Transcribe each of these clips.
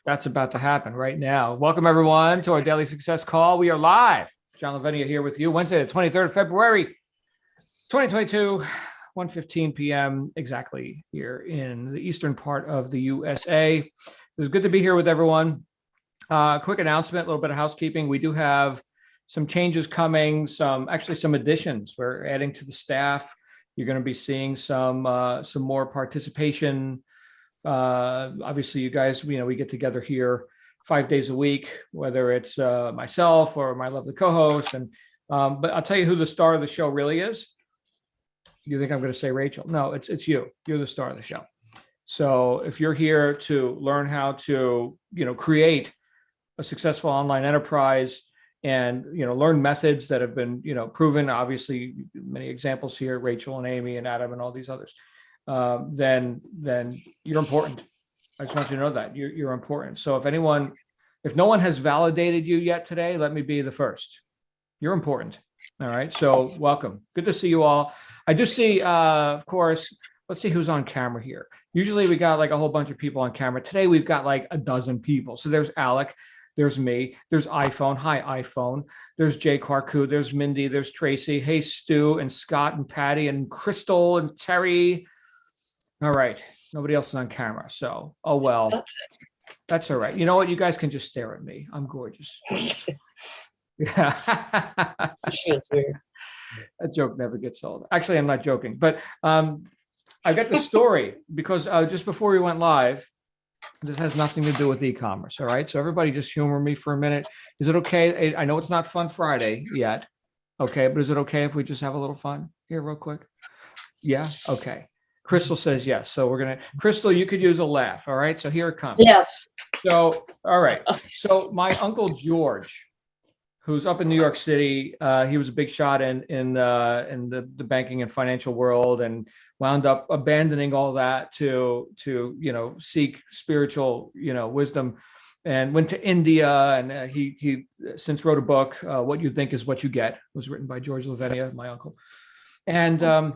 That's about to happen right now. Welcome, everyone, to our Daily Success Call. We are live. John Lavenia here with you. Wednesday, the 23rd of February, 2022, 1:15 p.m. exactly here in the eastern part of the USA. It's good to be here with everyone. Quick announcement, a little bit of housekeeping. We do have some changes coming, some additions. We're adding to the staff. You're going to be seeing some more participation. Obviously, you guys, we get together here 5 days a week, whether it's myself or my lovely co-host. And but I'll tell you who the star of the show really is. You think I'm going to say Rachel? No, it's you. You're the star of the show. So if you're here to learn how to, create a successful online enterprise and, learn methods that have been, proven, obviously many examples here, Rachel and Amy and Adam and all these others, then you're important. I just want you to know that you're important. So if no one has validated you yet today, let me be the first. You're important. All right. So welcome. Good to see you all. I do see, of course, let's see who's on camera here. Usually we got like a whole bunch of people on camera. Today we've got like a dozen people. So there's Alec. There's me. There's iPhone. Hi, iPhone. There's Jay Karku. There's Mindy. There's Tracy. Hey, Stu and Scott and Patty and Crystal and Terry. All right. Nobody else is on camera. So, oh, well, that's all right. You know what? You guys can just stare at me. I'm gorgeous. Yeah. That joke never gets old. Actually, I'm not joking. But I got the story because just before we went live, this has nothing to do with e-commerce. All right. So everybody just humor me for a minute. Is it okay? I know it's not Fun Friday yet. Okay. But is it okay if we just have a little fun here real quick? Yeah. Okay. Crystal says yes. So Crystal, you could use a laugh. All right. So here it comes. Yes. So, all right. So my Uncle George, who's up in New York City, he was a big shot in the banking and financial world and wound up abandoning all that to seek spiritual, wisdom, and went to India. And he since wrote a book, What You Think Is What You Get. It was written by George Lavenia, my uncle. And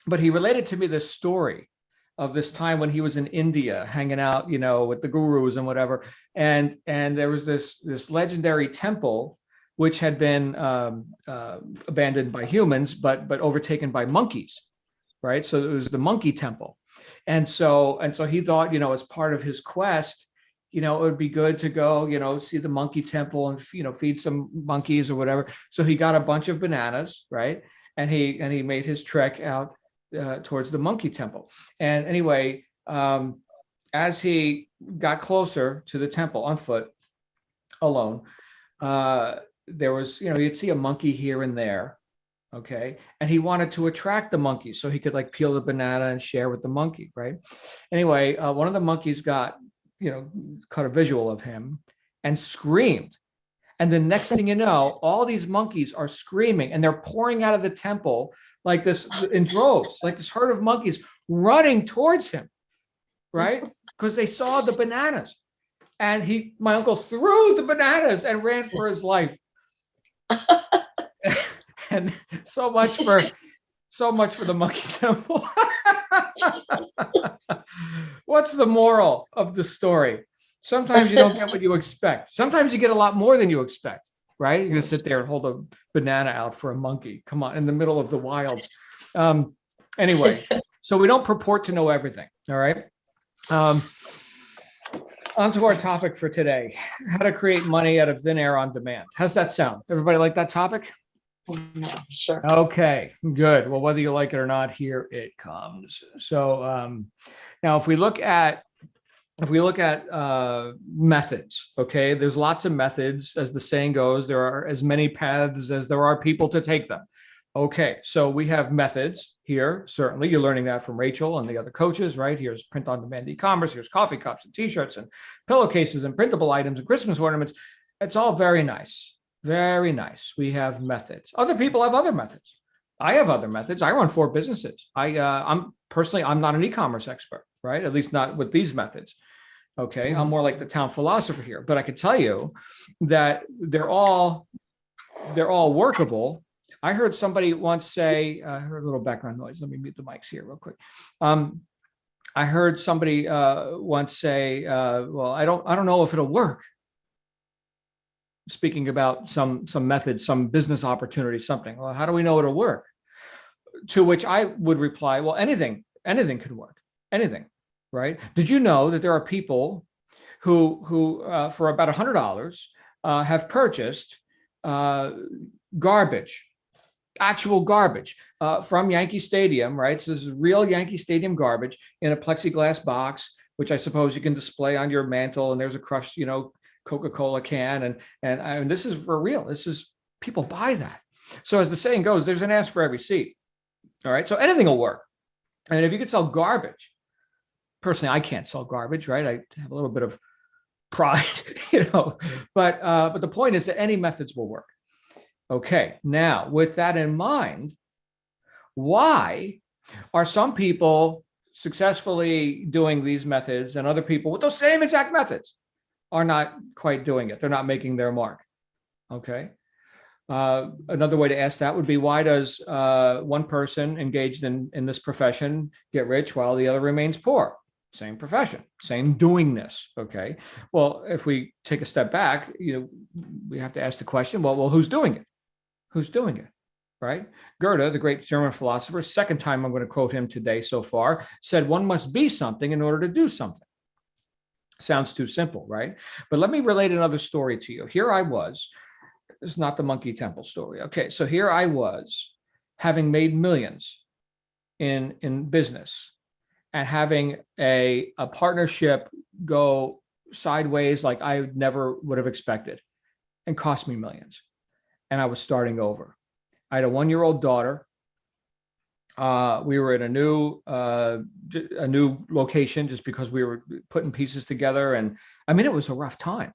but he related to me this story of this time when he was in India hanging out, with the gurus and whatever. And there was this legendary temple, which had been abandoned by humans, but overtaken by monkeys, right? So it was the monkey temple. And so he thought, as part of his quest, it would be good to go, see the monkey temple and, feed some monkeys or whatever. So he got a bunch of bananas, right? And he made his trek out towards the monkey temple. And anyway, as he got closer to the temple on foot, alone, there was, you'd see a monkey here and there. Okay. And he wanted to attract the monkeys so he could like peel the banana and share with the monkey. Right. Anyway, one of the monkeys caught a visual of him and screamed. And the next thing you know, all these monkeys are screaming and they're pouring out of the temple like this in droves, like this herd of monkeys running towards him, right? Because they saw the bananas. And my uncle threw the bananas and ran for his life. And so much for the monkey temple. What's the moral of the story? Sometimes you don't get what you expect. Sometimes you get a lot more than you expect, right? You're going to sit there and hold a banana out for a monkey. Come on, in the middle of the wilds. Anyway, so we don't purport to know everything, all right? On to our topic for today, how to create money out of thin air on demand. How's that sound? Everybody like that topic? Sure. Okay, good. Well, whether you like it or not, here it comes. So now if we look at methods, okay, there's lots of methods. As the saying goes, there are as many paths as there are people to take them. Okay, so we have methods here. Certainly, you're learning that from Rachel and the other coaches, right? Here's print-on-demand e-commerce. Here's coffee cups and T-shirts and pillowcases and printable items and Christmas ornaments. It's all very nice, very nice. We have methods. Other people have other methods. I have other methods. I run 4 businesses. I'm not an e-commerce expert, right? At least not with these methods. Okay, I'm more like the town philosopher here, but I could tell you that they're all workable. I heard somebody once say, I heard a little background noise. Let me mute the mics here real quick. I heard somebody once say, "Well, I don't know if it'll work." Speaking about some method, some business opportunity, something. Well, how do we know it'll work? To which I would reply, "Well, anything could work, anything, right? Did you know that there are people who for about $100 have purchased uh, garbage, actual garbage from Yankee Stadium, right? So this is real Yankee Stadium garbage in a plexiglass box, which I suppose you can display on your mantle. And there's a crushed, Coca-Cola can, and this is for real. This is people buy that. So as the saying goes, there's an ass for every seat. All right, so anything will work. And if you could sell garbage, personally, I can't sell garbage, right? I have a little bit of pride, but the point is that any methods will work. Okay, now with that in mind, why are some people successfully doing these methods and other people with those same exact methods are not quite doing it? They're not making their mark. Okay. Another way to ask that would be, why does one person engaged in this profession get rich while the other remains poor? Same profession, same doing this. Okay. Well, if we take a step back, we have to ask the question, well, who's doing it? Who's doing it? Right? Goethe, the great German philosopher, second time I'm going to quote him today so far, said one must be something in order to do something. Sounds too simple, right? But let me relate another story to you. Here I was. This is not the Monkey Temple story. Okay, so here I was, having made millions in business and having a partnership go sideways like I never would have expected and cost me millions. And I was starting over. I had a 1-year-old daughter. We were in a new location just because we were putting pieces together. And I mean, it was a rough time.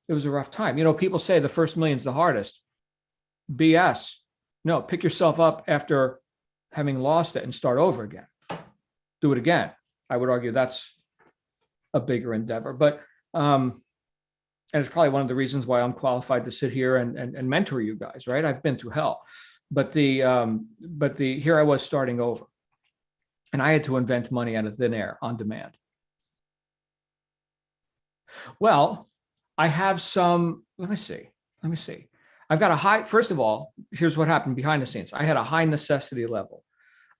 It was a rough time. People say the first million's the hardest. BS. No, pick yourself up after having lost it and start over again. Do it again. I would argue that's a bigger endeavor. But and it's probably one of the reasons why I'm qualified to sit here and mentor you guys, right? I've been through hell. But here I was starting over. And I had to invent money out of thin air on demand. Well, I have some, let me see. I've got a high, first of all, here's what happened behind the scenes. I had a high necessity level.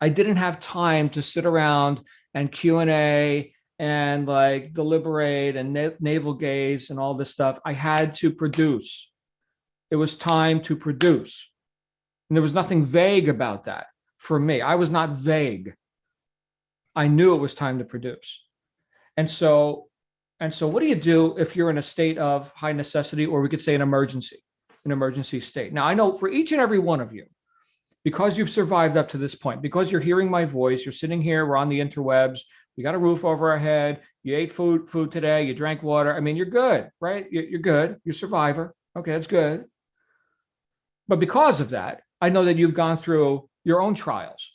I didn't have time to sit around and Q&A and like deliberate and navel gaze and all this stuff. I had to produce. It was time to produce. And there was nothing vague about that for me. I was not vague. I knew it was time to produce. And so what do you do if you're in a state of high necessity, or we could say an emergency state? Now, I know for each and every one of you, because you've survived up to this point, because you're hearing my voice, you're sitting here, we're on the interwebs, we got a roof over our head, you ate food today, you drank water. I mean, you're good, right? You're good. You're a survivor. Okay, that's good. But because of that, I know that you've gone through your own trials.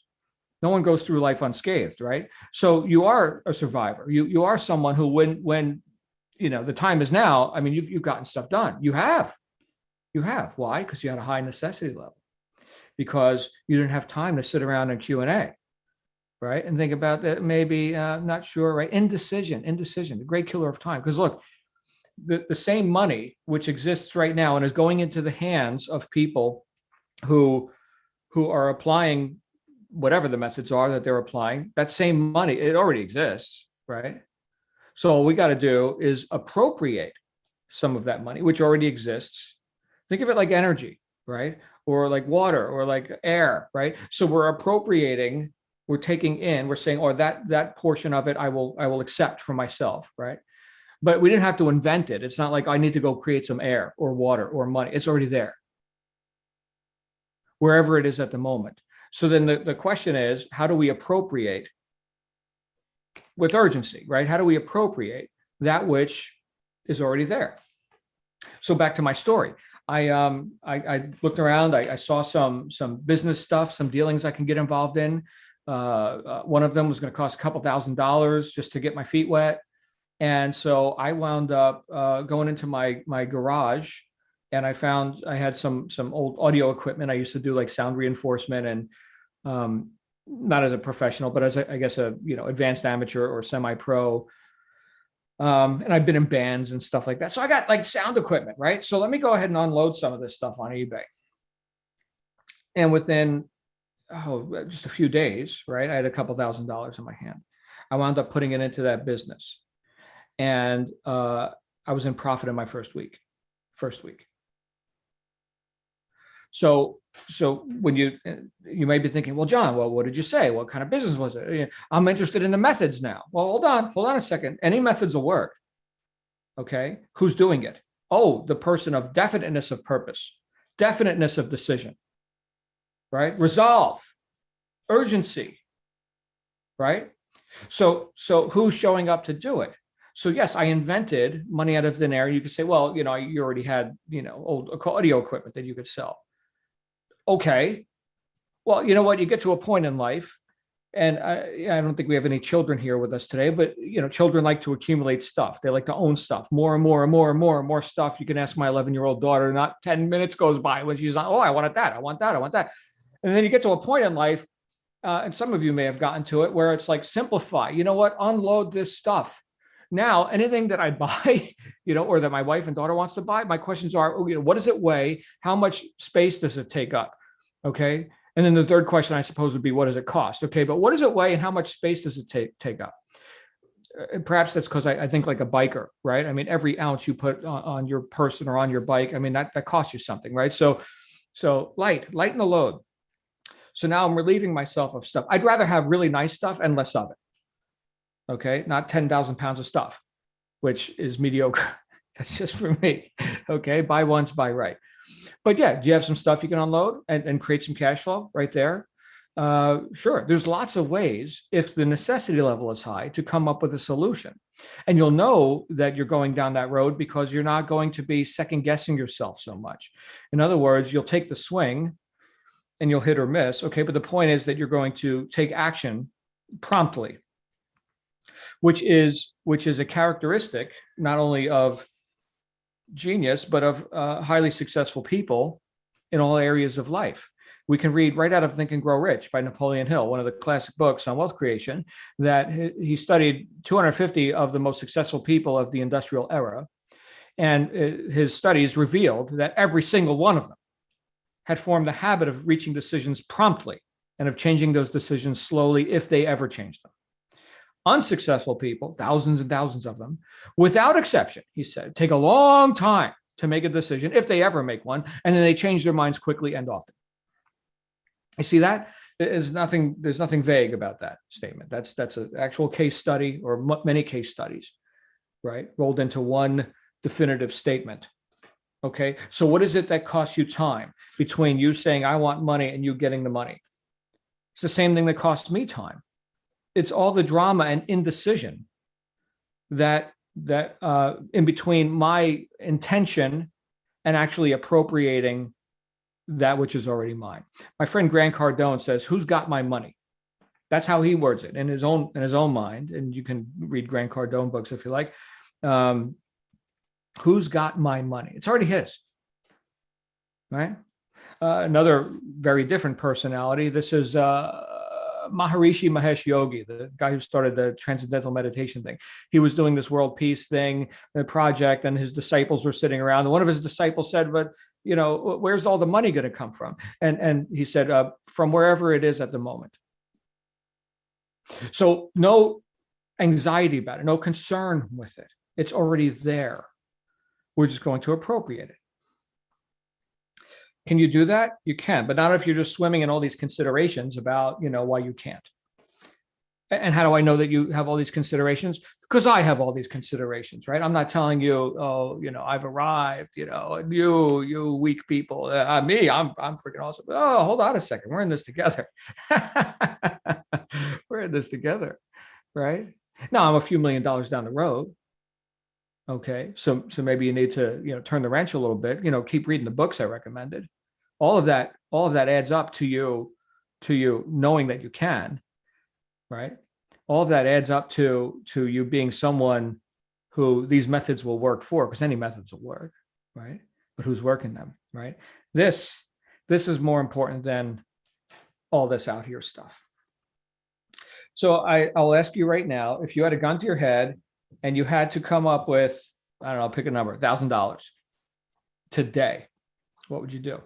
No one goes through life unscathed, right? So you are a survivor. You are someone who, when the time is now. I mean, you've gotten stuff done. You have. Why? Because you had a high necessity level. Because you didn't have time to sit around and Q&A, right? And think about that. Maybe not sure, right? Indecision, the great killer of time. Because look, the same money which exists right now and is going into the hands of people who are applying whatever the methods are that they're applying, that same money, it already exists, right? So all we got to do is appropriate some of that money, which already exists. Think of it like energy, right? Or like water, or like air, right? So we're appropriating, we're taking in, we're saying, oh, that portion of it I will accept for myself, right? But we didn't have to invent it. It's not like I need to go create some air or water or money. It's already there, wherever it is at the moment. So then the question is, how do we appropriate with urgency, right? How do we appropriate that which is already there? So back to my story. I looked around. I saw some business stuff, some dealings I can get involved in. One of them was going to cost a couple $1,000s just to get my feet wet. And so I wound up going into my garage, and I found I had some old audio equipment. I used to do like sound reinforcement, and not as a professional, but as I guess a, advanced amateur or semi-pro. And I've been in bands and stuff like that. So I got like sound equipment, right? So let me go ahead and unload some of this stuff on eBay. And within just a few days, right, I had a couple $1,000s in my hand. I wound up putting it into that business, and I was in profit in my first week. So when you may be thinking, well, John, well, what did you say? What kind of business was it? I'm interested in the methods now. Well, hold on a second. Any methods will work. Okay. Who's doing it? Oh, the person of definiteness of purpose, definiteness of decision, right? Resolve, urgency, right? So who's showing up to do it? So yes, I invented money out of thin air. You could say, well, you already had, old audio equipment that you could sell. Okay. Well, you know what? You get to a point in life, and I don't think we have any children here with us today, but children like to accumulate stuff. They like to own stuff, more and more and more and more and more stuff. You can ask my 11-year-old daughter, not 10 minutes goes by when she's like, oh, I wanted that. I want that. I want that. And then you get to a point in life, and some of you may have gotten to it, where it's like, simplify, you know what? Unload this stuff. Now, anything that I buy, or that my wife and daughter wants to buy, my questions are, what does it weigh? How much space does it take up? Okay. And then the third question, I suppose, would be, what does it cost? Okay. But what does it weigh and how much space does it take up? Perhaps that's because I think like a biker, right? I mean, every ounce you put on your person or on your bike, I mean, that costs you something, right? So lighten the load. So now I'm relieving myself of stuff. I'd rather have really nice stuff and less of it. Okay. Not 10,000 pounds of stuff, which is mediocre. That's just for me. Okay. Buy once, buy right. But yeah, do you have some stuff you can unload and create some cash flow right there? Sure. There's lots of ways, if the necessity level is high, to come up with a solution. And you'll know that you're going down that road because you're not going to be second guessing yourself so much. In other words, you'll take the swing and you'll hit or miss. Okay. But the point is that you're going to take action promptly, which is a characteristic not only of genius, but of highly successful people in all areas of life. We can read right out of Think and Grow Rich by Napoleon Hill, one of the classic books on wealth creation, that he studied 250 of the most successful people of the industrial era. And his studies revealed that every single one of them had formed the habit of reaching decisions promptly and of changing those decisions slowly, if they ever changed them. Unsuccessful people, thousands and thousands of them, without exception, he said, take a long time to make a decision, if they ever make one, and then they change their minds quickly and often. You see that? There's nothing vague about that statement. That's an actual case study, or many case studies, right, rolled into one definitive statement. Okay, so what is it that costs you time between you saying I want money and you getting the money? It's the same thing that costs me time. It's all the drama and indecision that in between my intention and actually appropriating that which is already mine. My friend Grant Cardone says, "Who's got my money?" That's how he words it in his own mind. And you can read Grant Cardone books if you like. Who's got my money? It's already his, right? Another very different personality. This is Maharishi Mahesh Yogi, the guy who started the transcendental meditation thing. He was doing this world peace thing, the project, and his disciples were sitting around. And one of his disciples said, "But where's all the money going to come from?" And he said, "From wherever it is at the moment." So no anxiety about it, no concern with it. It's already there. We're just going to appropriate it. Can you do that? You can, but not if you're just swimming in all these considerations about, why you can't. And how do I know that you have all these considerations? Because I have all these considerations, right? I'm not telling you, oh, I've arrived, and you weak people, me, I'm freaking awesome. Oh, hold on a second. We're in this together. We're in this together, right? Now I'm a few $1 million down the road. Okay. So maybe you need to, turn the wrench a little bit, keep reading the books I recommended. All of that adds up to you knowing that you can, right? All of that adds up to you being someone who these methods will work for, because any methods will work, right? But who's working them, right? This is more important than all this out here stuff. So I'll ask you right now, if you had a gun to your head and you had to come up with, I don't know, pick a number, $1,000 today, what would you do?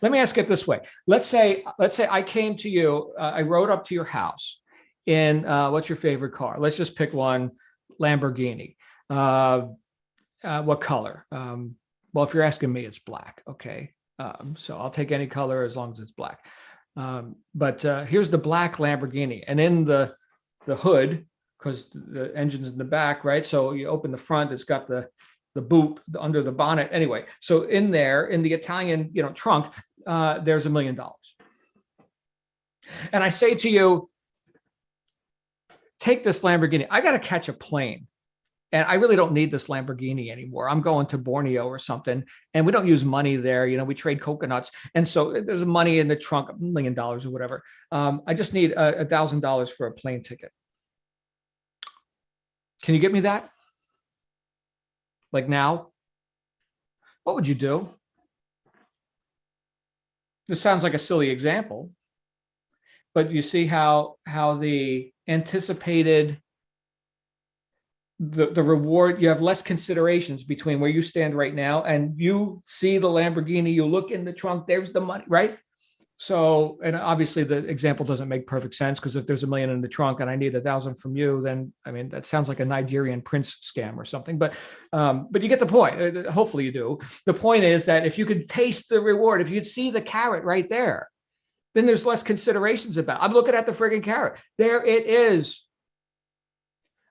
Let me ask it this way. Let's say I came to you, I rode up to your house in, what's your favorite car? Let's just pick one, Lamborghini. What color? Well, if you're asking me, it's black. Okay. So I'll take any color as long as it's black. But here's the black Lamborghini, and in the hood, because the engine's in the back, right? So you open the front, it's got the boot under the bonnet. Anyway, so in there, in the Italian, trunk, there's $1 million. And I say to you, take this Lamborghini. I got to catch a plane. And I really don't need this Lamborghini anymore. I'm going to Borneo or something, and we don't use money there. We trade coconuts. And so there's money in the trunk, $1 million or whatever. I just need $1,000 for a plane ticket. Can you get me that? Like now? What would you do? This sounds like a silly example, but you see how the anticipated the reward, you have less considerations between where you stand right now and you see the Lamborghini, you look in the trunk, there's the money, right? So, and obviously the example doesn't make perfect sense, because if there's $1 million in the trunk and I need 1,000 from you, then, I mean, that sounds like a Nigerian prince scam or something, but you get the point. Hopefully you do. The point is that if you could taste the reward, if you could see the carrot right there, then there's less considerations about it. I'm looking at the friggin' carrot. There it is.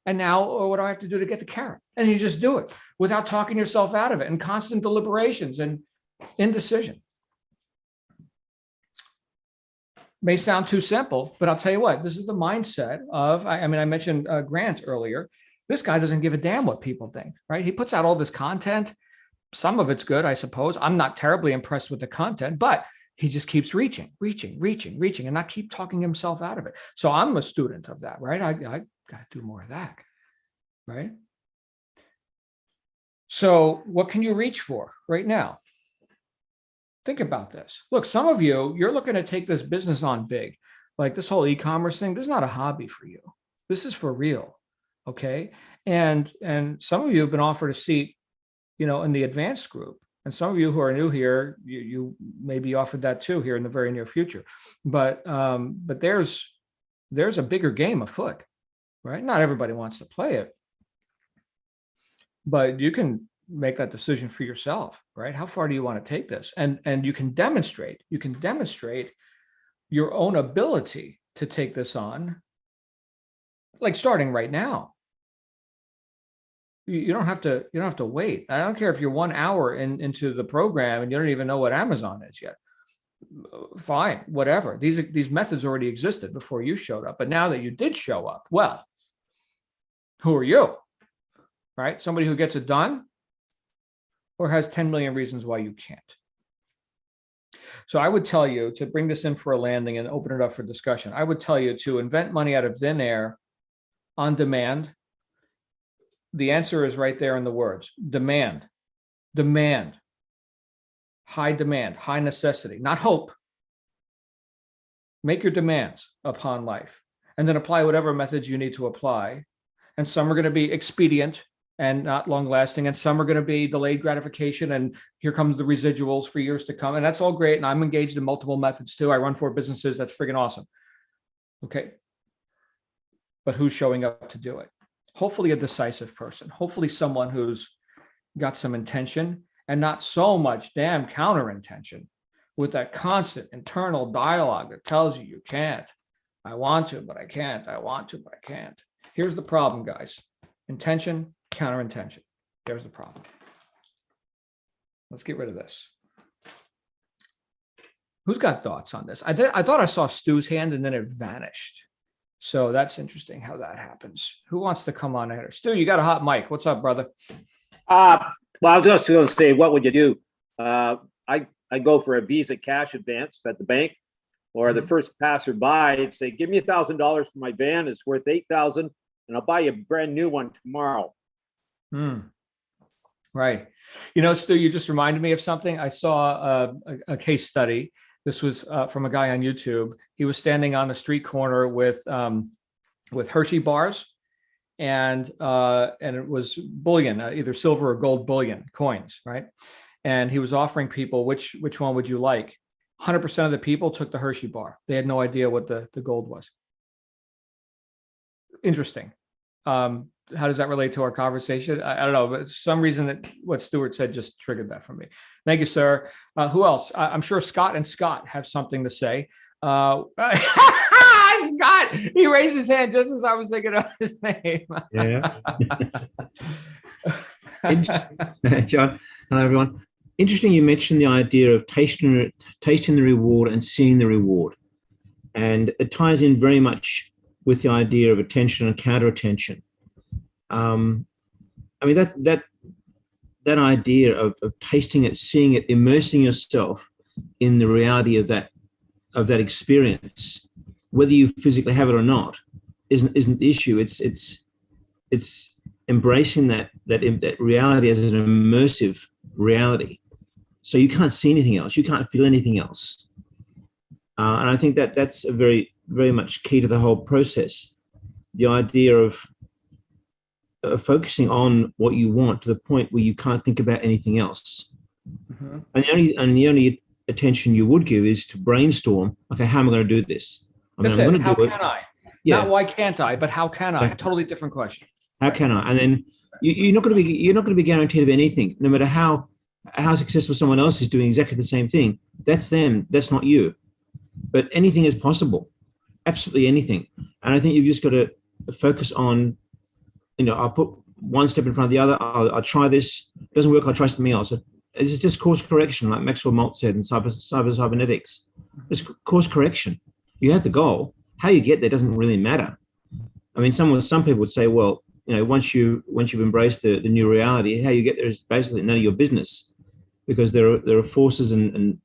And now, what do I have to do to get the carrot? And you just do it without talking yourself out of it, and constant deliberations and indecision. May sound too simple, but I'll tell you what, this is the mindset of, I mentioned Grant earlier. This guy doesn't give a damn what people think, right? He puts out all this content. Some of it's good, I suppose. I'm not terribly impressed with the content, but he just keeps reaching, and not keep talking himself out of it. So I'm a student of that, right? I got to do more of that, right? So what can you reach for right now? Think about this. Look, some of you, you're looking to take this business on big. Like this whole e-commerce thing, this is not a hobby for you. This is for real, okay? And some of you have been offered a seat, in the advanced group. And some of you who are new here, you may be offered that too here in the very near future. But there's a bigger game afoot, right? Not everybody wants to play it, but you can make that decision for yourself, right? How far do you want to take this? And you can demonstrate your own ability to take this on, like starting right now. You don't have to wait. I don't care if you're 1 hour into the program and you don't even know what Amazon is yet. Fine, whatever. These methods already existed before you showed up. But now that you did show up, well, who are you? Right? Somebody who gets it done, or has 10 million reasons why you can't. So I would tell you, to bring this in for a landing and open it up for discussion, I would tell you to invent money out of thin air on demand. The answer is right there in the words: demand, high demand, high necessity, not hope. Make your demands upon life, and then apply whatever methods you need to apply. And some are going to be expedient and not long lasting, and some are going to be delayed gratification, and here comes the residuals for years to come. And that's all great. And I'm engaged in multiple methods too. I run 4 businesses. That's friggin' awesome. Okay. But who's showing up to do it? Hopefully a decisive person, hopefully someone who's got some intention and not so much damn counter intention, with that constant internal dialogue that tells you you can't. I want to, but I can't. I want to, but I can't. Here's the problem, guys. Intention, counter intention. There's the problem. Let's get rid of this. Who's got thoughts on this? I thought I saw Stu's hand and then it vanished. So that's interesting how that happens. Who wants to come on ahead? Stu, you got a hot mic. What's up, brother? Well, I was just going to say, what would you do? I go for a Visa cash advance at the bank, or the first passerby, I'd say, give me $1,000 for my van. It's worth $8,000, and I'll buy you a brand new one tomorrow. Right. Stu, you just reminded me of something. I saw a case study This was from a guy on YouTube. He was standing on the street corner with Hershey bars, and it was bullion, either silver or gold bullion coins, right? And he was offering people which one would you like. 100% of the people took the Hershey bar. They had no idea what the gold was. Interesting. How does that relate to our conversation? I don't know, but some reason that what Stuart said just triggered that for me. Thank you, sir. Who else? I'm sure Scott and Scott have something to say. Scott, he raised his hand just as I was thinking of his name. Yeah. John, hello everyone. Interesting you mentioned the idea of tasting the reward and seeing the reward. And it ties in very much with the idea of attention and counter-attention. I mean, that idea of tasting it, seeing it, immersing yourself in the reality of that experience, whether you physically have it or not, isn't the issue. It's embracing that reality as an immersive reality. So you can't see anything else. You can't feel anything else. And I think that's a very, very much key to the whole process. The idea of focusing on what you want to the point where you can't think about anything else. Mm-hmm. And the only attention you would give is to brainstorm. Okay, how am I going to do this? That's it. How can I? Yeah. Not why can't I, but how can I? Totally different question. How can I? And then you're not going to be guaranteed of anything, no matter how successful someone else is doing exactly the same thing. That's them. That's not you. But anything is possible. Absolutely anything. And I think you've just got to focus on, I'll put one step in front of the other. I'll try this. It doesn't work. I'll try something else. It's just course correction, like Maxwell Maltz said in cybernetics. It's course correction. You have the goal. How you get there doesn't really matter. I mean, some people would say, well, once you've embraced the new reality, how you get there is basically none of your business, because there are forces and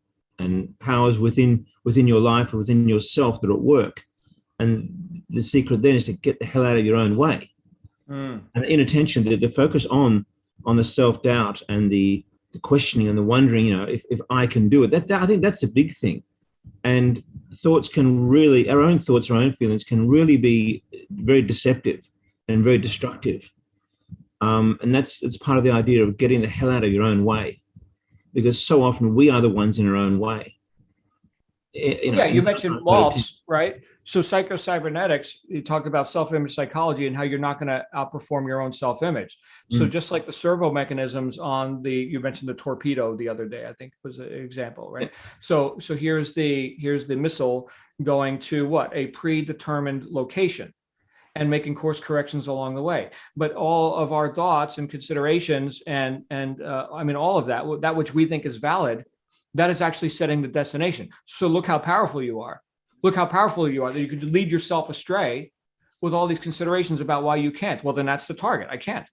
powers within your life or within yourself that are at work. And the secret then is to get the hell out of your own way. And inattention, the focus on the self-doubt and the questioning and the wondering, if I can do it. I think that's a big thing. And thoughts can really, our own thoughts, our own feelings can really be very deceptive and very destructive. And it's part of the idea of getting the hell out of your own way, because so often we are the ones in our own way. You mentioned Maltz, right? So psycho-cybernetics, you talked about self-image psychology and how you're not going to outperform your own self-image. So just like the servo mechanisms on you mentioned the torpedo the other day, I think was an example, right? So here's the missile going to what? A predetermined location and making course corrections along the way. But all of our thoughts and considerations and all of that which we think is valid, that is actually setting the destination. So look how powerful you are. Look how powerful you are, that you could lead yourself astray with all these considerations about why you can't. Well, then that's the target. I can't.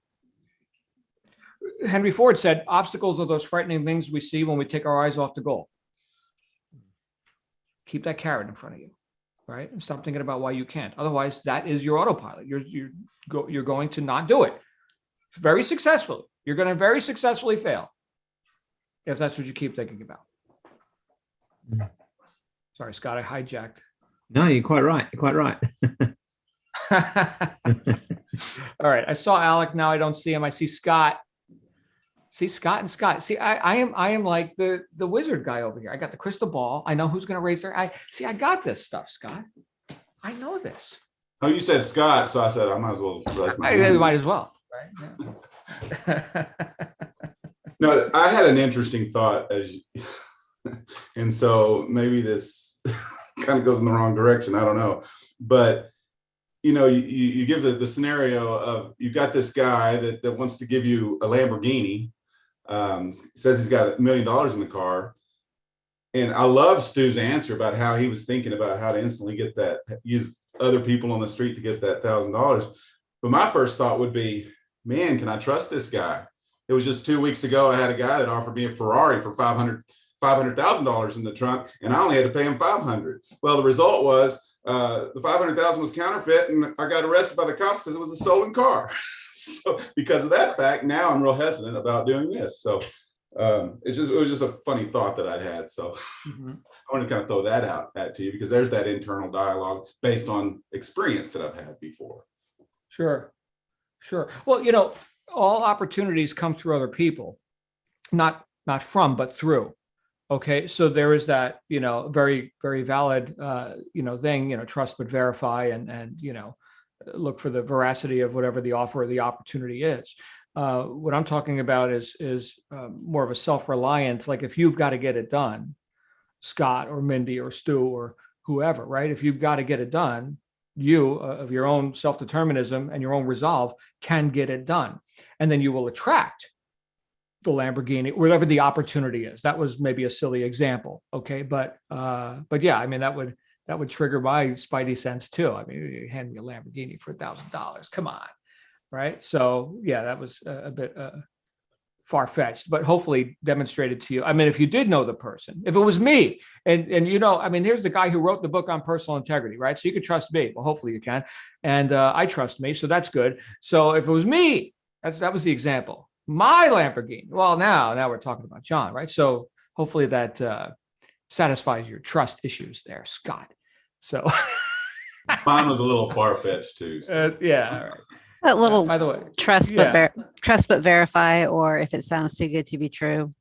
Henry Ford said, obstacles are those frightening things we see when we take our eyes off the goal. Keep that carrot in front of you, right? And stop thinking about why you can't. Otherwise, that is your autopilot. You're going to not do it very successfully. You're going to very successfully fail if that's what you keep thinking about. Sorry, Scott, I hijacked. No, you're quite right. All right. I saw Alec. Now I don't see him. I see Scott. See Scott and Scott. See, I am like the wizard guy over here. I got the crystal ball. I know who's going to raise their eye. See, I got this stuff, Scott. I know this. Oh, you said Scott, so I said I might as well raise my hand. Might as well, right? Yeah. No, I had an interesting thought and so maybe this kind of goes in the wrong direction. I don't know. But, you give the scenario of you got this guy that wants to give you a Lamborghini, says he's got $1 million in the car. And I love Stu's answer about how he was thinking about how to instantly get that, use other people on the street to get that $1,000. But my first thought would be, man, can I trust this guy? It was just 2 weeks ago, I had a guy that offered me a Ferrari for $500,000 in the trunk, and I only had to pay him $500. Well, the result was the $500,000 was counterfeit, and I got arrested by the cops because it was a stolen car. So because of that fact, now I'm real hesitant about doing this. So it was just a funny thought that I had. So Mhm. I want to kind of throw that out at to you because there's that internal dialogue based on experience that I've had before. Sure, sure. Well, all opportunities come through other people, not from, but through. Okay, so there is that, very, very valid, thing, trust but verify, and look for the veracity of whatever the offer or the opportunity is. What I'm talking about is more of a self-reliant, like if you've got to get it done, Scott or Mindy or Stu or whoever, right? If you've got to get it done, you of your own self-determinism and your own resolve can get it done. And then you will attract the Lamborghini, whatever the opportunity is. That was maybe a silly example. Okay. But yeah, I mean, that would trigger my spidey sense too. I mean, you hand me a Lamborghini for $1,000. Come on. Right. So yeah, that was a bit far-fetched, but hopefully demonstrated to you. I mean, if you did know the person, if it was me, and I mean, here's the guy who wrote the book on personal integrity, right? So you could trust me. Well, hopefully you can. And I trust me, so that's good. So if it was me, that was the example. My Lamborghini. Well, now we're talking about John, right? So hopefully that satisfies your trust issues there, Scott. So Mine was a little far-fetched too. So. Yeah. All right. That little By the way, trust yeah. but verify, or if it sounds too good to be true,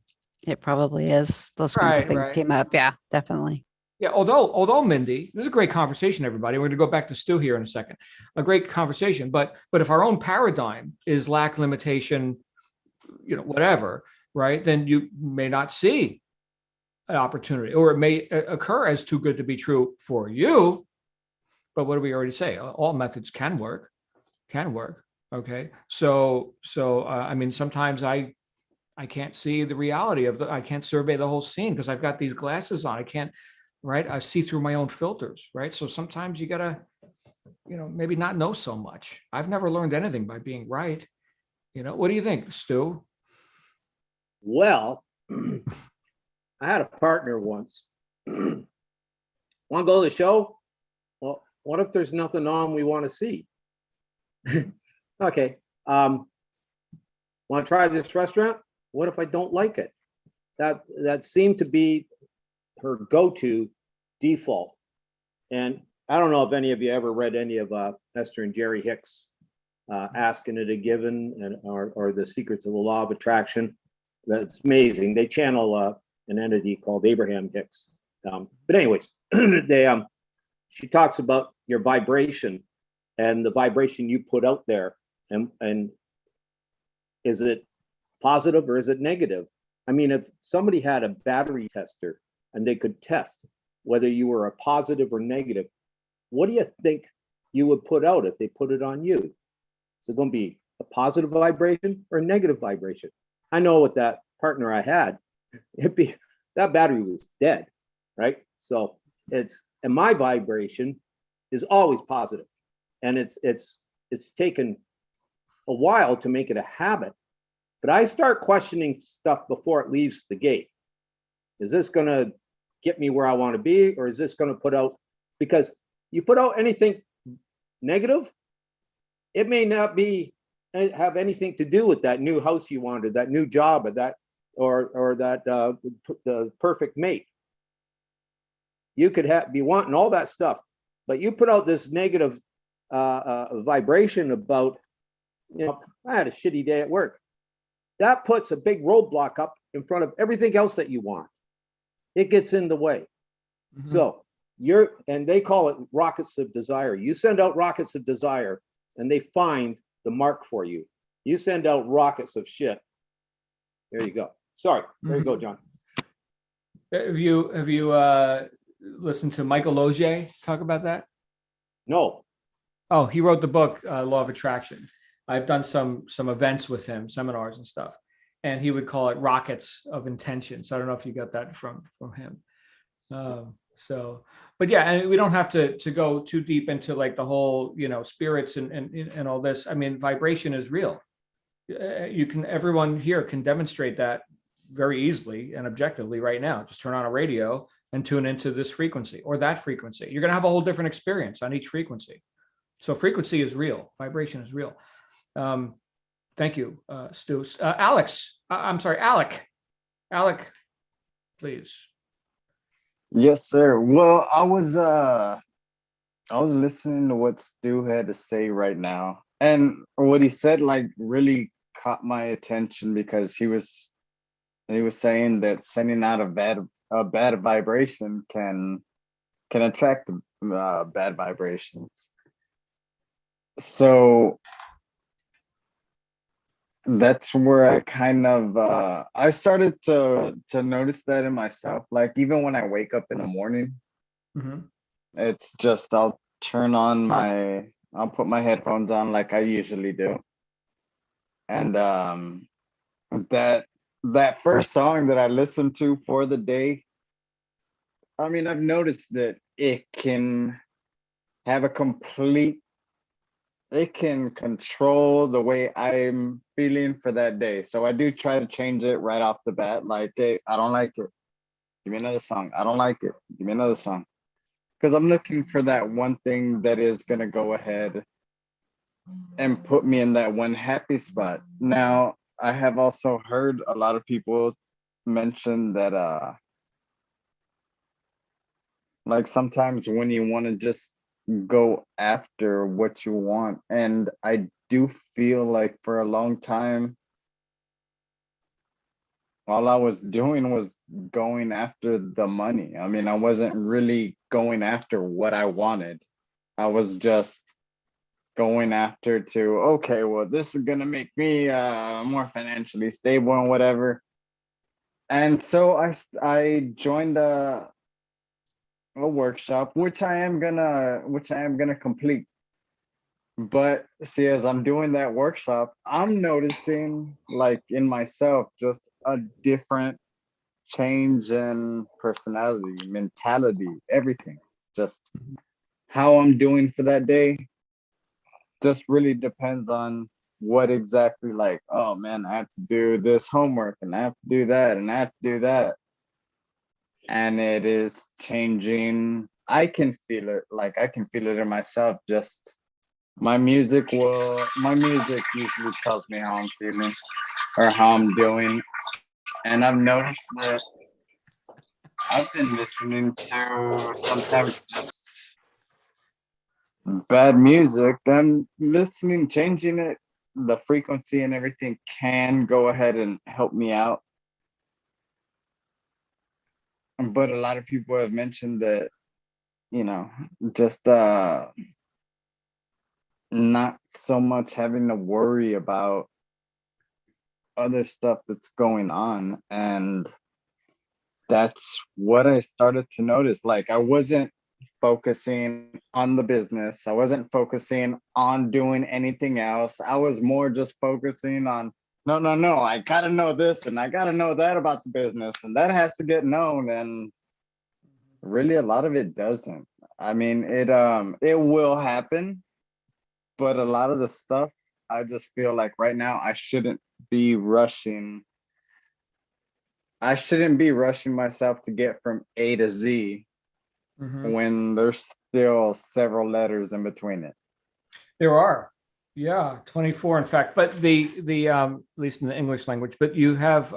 it probably is. Those kinds Right, of things right. came up. Yeah, definitely. Yeah, although Mindy, this is a great conversation, everybody. We're going to go back to Stu here in a second. A great conversation, but if our own paradigm is lack, limitation, whatever, right? Then you may not see an opportunity, or it may occur as too good to be true for you. But what do we already say? All methods can work. Okay. So I mean, sometimes I can't see the reality I can't survey the whole scene because I've got these glasses on. I can't, right? I see through my own filters, right? So sometimes you gotta, maybe not know so much. I've never learned anything by being right. What do you think, Stu? Well, I had a partner once. Want to go to the show? Well, what if there's nothing on we want to see? Okay. Want to try this restaurant? What if I don't like it? That seemed to be her go-to default. And I don't know if any of you ever read any of Esther and Jerry Hicks, Asking It a Given, or The Secrets of the Law of Attraction. That's amazing. They channel an entity called Abraham Hicks. But anyways, she talks about your vibration and the vibration you put out there, and is it positive or is it negative? I mean, if somebody had a battery tester and they could test whether you were a positive or negative, what do you think you would put out if they put it on you? Is it going to be a positive vibration or a negative vibration? I know with that partner I had, that battery was dead, right? So and my vibration is always positive, and it's taken a while to make it a habit, but I start questioning stuff before it leaves the gate. Is this going to get me where I want to be, or is this going to put out? Because you put out anything negative, it may not have anything to do with that new house you wanted, that new job, or that the perfect mate. You could be wanting all that stuff, but you put out this negative vibration about, I had a shitty day at work. That puts a big roadblock up in front of everything else that you want. It gets in the way. Mm-hmm. So and they call it rockets of desire. You send out rockets of desire and they find the mark for you. You send out rockets of shit. There you go. Sorry. There you go, John. Have you listened to Michael Logier talk about that? No. Oh, he wrote the book, Law of Attraction. I've done some events with him, seminars and stuff, and he would call it rockets of intention. So I don't know if you got that from him. But yeah, and we don't have to go too deep into like the whole, spirits and all this. I mean, vibration is real. Everyone here can demonstrate that very easily and objectively right now. Just turn on a radio and tune into this frequency or that frequency. You're going to have a whole different experience on each frequency. So frequency is real. Vibration is real. Thank you, Stu. Alec. Alec, please. Yes, sir. Well, I was listening to what Stu had to say right now, and what he said like really caught my attention because he was saying that sending out a bad vibration can attract bad vibrations. So that's where I kind of I started to notice that in myself. Like even when I wake up in the morning, Mhm. it's just I'll put my headphones on like I usually do. And that that first song that I listened to for the day, I mean, I've noticed that have a complete it can control the way I'm feeling for that day. So I do try to change it right off the bat. Like, hey, I don't like it. Give me another song. I don't like it. Give me another song. Because I'm looking for that one thing that is going to go ahead and put me in that one happy spot. Now, I have also heard a lot of people mention that like sometimes when you want to just go after what you want, and I do feel like for a long time all I was doing was going after the money. I mean, I wasn't really going after what I wanted. I was just going after to, okay, well, this is gonna make me more financially stable and whatever. And so I joined a workshop, which I am gonna complete. But see, as I'm doing that workshop, I'm noticing like in myself just a different change in personality, mentality, everything. Just how I'm doing for that day just really depends on what exactly, like, oh man, I have to do this homework and I have to do that and I have to do that. And it is changing. I can feel it, like I can feel it in myself. Just my music usually tells me how I'm feeling or how I'm doing. And I've noticed that I've been listening to sometimes just bad music, then changing it, the frequency and everything can go ahead and help me out. But a lot of people have mentioned that, you know, just not so much having to worry about other stuff that's going on. And that's what I started to notice. Like I wasn't focusing on the business. I wasn't focusing on doing anything else. I was more just focusing on no, I gotta know this and I gotta know that about the business and that has to get known. And really a lot of it doesn't. I mean, it will happen, but a lot of the stuff I just feel like right now be rushing I shouldn't be rushing myself to get from A to Z Mhm. when there's still several letters in between it. There are, yeah, 24 in fact, but at least in the English language, but you have,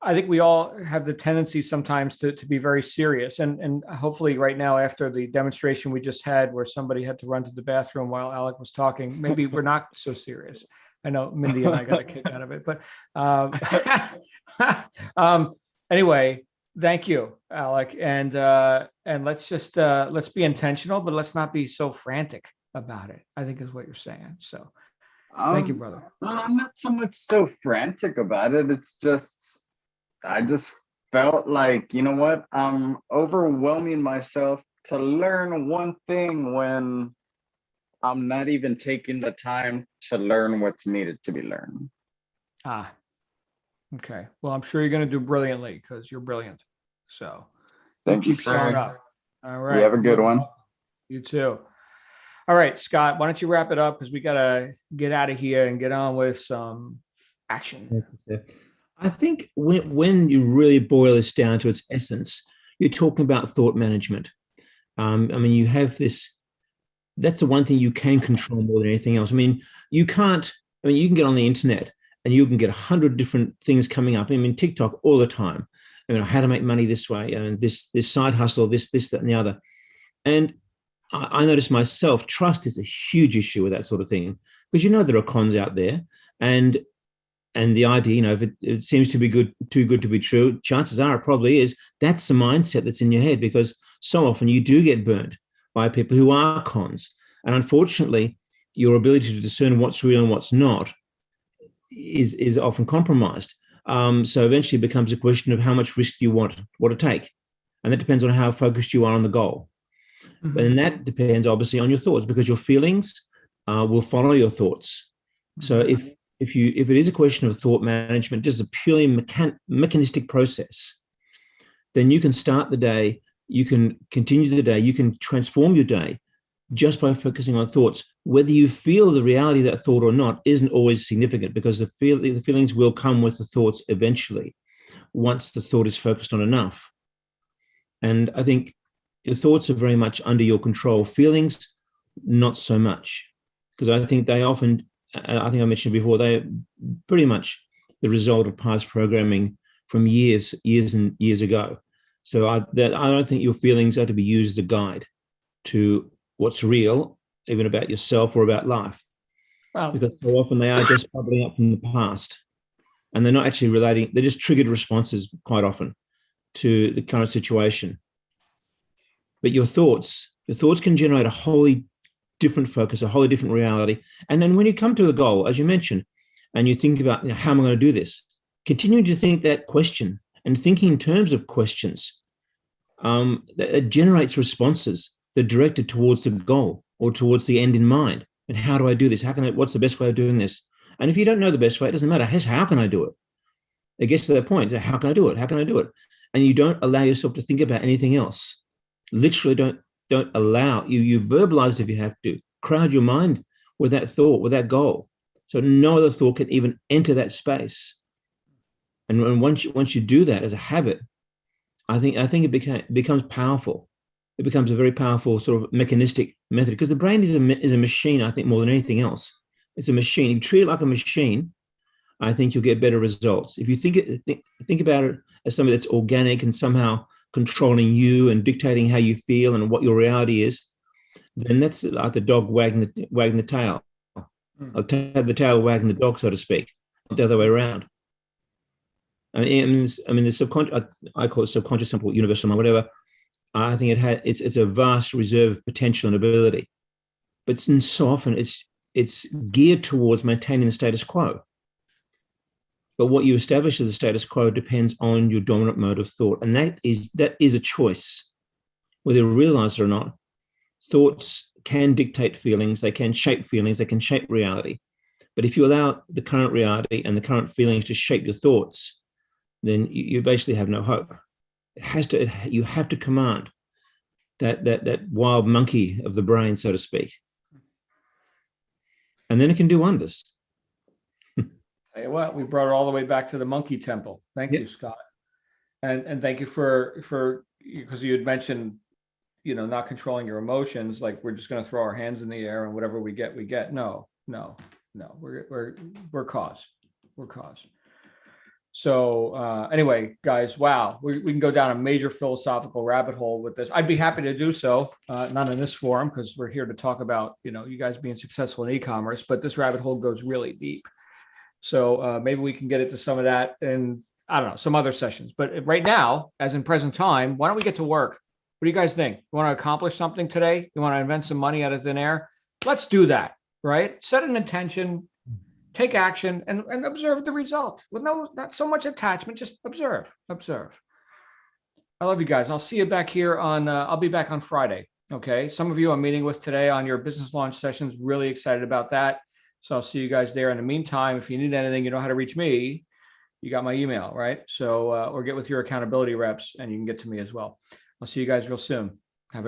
I think we all have the tendency sometimes to be very serious. And hopefully right now, after the demonstration we just had where somebody had to run to the bathroom while Alec was talking, maybe we're not so serious. I know Mindy and I got a kick out of it, but anyway, thank you, Alec. And let's just let's be intentional, but let's not be so frantic about it, I think is what you're saying. So thank you, brother. Well, I'm not so much so frantic about it. It's just I just felt like, you know what, I'm overwhelming myself to learn one thing when I'm not even taking the time to learn what's needed to be learned. Ah, okay. Well, I'm sure you're going to do brilliantly because you're brilliant. So Thank you, keep showing sir. up. All right. You have a good one. You too. All right, Scott, why don't you wrap it up because we got to get out of here and get on with some action. I think when you really boil this down to its essence, you're talking about thought management. I mean, you have this, that's the one thing you can control more than anything else. I mean, you can get on the internet and you can get 100 different things coming up. I mean, TikTok all the time. I mean, how to make money this way, and this side hustle, this, that, and the other. And I noticed myself, trust is a huge issue with that sort of thing, because there are cons out there, and the idea, if it seems to be too good to be true, chances are it probably is. That's the mindset that's in your head, because so often you do get burnt by people who are cons, and unfortunately, your ability to discern what's real and what's not is often compromised. So eventually, it becomes a question of how much risk do you want to take, and that depends on how focused you are on the goal. Mhm. And that depends obviously on your thoughts, because your feelings will follow your thoughts. So if it is a question of thought management, just a purely mechanistic process, then you can start the day, you can continue the day, you can transform your day just by focusing on thoughts. Whether you feel the reality of that thought or not isn't always significant, because the feelings will come with the thoughts eventually, once the thought is focused on enough. And I think your thoughts are very much under your control. Feelings, not so much, because I think they often, I think I mentioned before, they're pretty much the result of past programming from years and years ago. So I don't think your feelings are to be used as a guide to what's real, even about yourself or about life, Well, because so often they are just bubbling up from the past, and they're not actually relating. They're just triggered responses quite often to the current situation. But your thoughts can generate a wholly different focus, a wholly different reality. And then when you come to the goal, as you mentioned, and you think about, how am I going to do this? Continuing to think that question and thinking in terms of questions, that generates responses that are directed towards the goal or towards the end in mind. And how do I do this? What's the best way of doing this? And if you don't know the best way, it doesn't matter. How can I do it? It gets to that point. How can I do it? How can I do it? And you don't allow yourself to think about anything else. Literally don't allow, you verbalize it if you have to. Crowd your mind with that thought, with that goal. So no other thought can even enter that space. And once you do that as a habit, I think it becomes powerful. It becomes a very powerful sort of mechanistic method, because the brain is a machine, I think, more than anything else. It's a machine. If you treat it like a machine, I think you'll get better results. If you think about it as something that's organic and somehow controlling you and dictating how you feel and what your reality is, then that's like the dog wagging the tail. The tail wagging the dog, so to speak, not the other way around. I mean, the subconscious, I call it subconscious, simple, universal mind, whatever. I think it's a vast reserve of potential and ability, but so often it's geared towards maintaining the status quo. But what you establish as a status quo depends on your dominant mode of thought, and that is a choice, whether you realize it or not. Thoughts can dictate feelings, they can shape feelings, they can shape reality. But if you allow the current reality and the current feelings to shape your thoughts, then you basically have no hope. You have to command that wild monkey of the brain, so to speak. And then it can do wonders. Tell you what, we brought it all the way back to the monkey temple. Thank Yep. you, Scott. And thank you for because you had mentioned, not controlling your emotions, like we're just going to throw our hands in the air and whatever we get, we get. No. We're cause. So anyway, guys, wow, we can go down a major philosophical rabbit hole with this. I'd be happy to do so, not in this forum, because we're here to talk about, you guys being successful in e-commerce, but this rabbit hole goes really deep. So maybe we can get into some of that in, I don't know, some other sessions. But right now, as in present time, why don't we get to work? What do you guys think? You want to accomplish something today? You want to invent some money out of thin air? Let's do that, right? Set an intention, take action, and observe the result with not so much attachment, just observe. I love you guys. I'll see you back here I'll be back on Friday. Okay. Some of you I'm meeting with today on your business launch sessions. Really excited about that. So I'll see you guys there. In the meantime, if you need anything, you know how to reach me. You got my email, right? So, or get with your accountability reps and you can get to me as well. I'll see you guys real soon.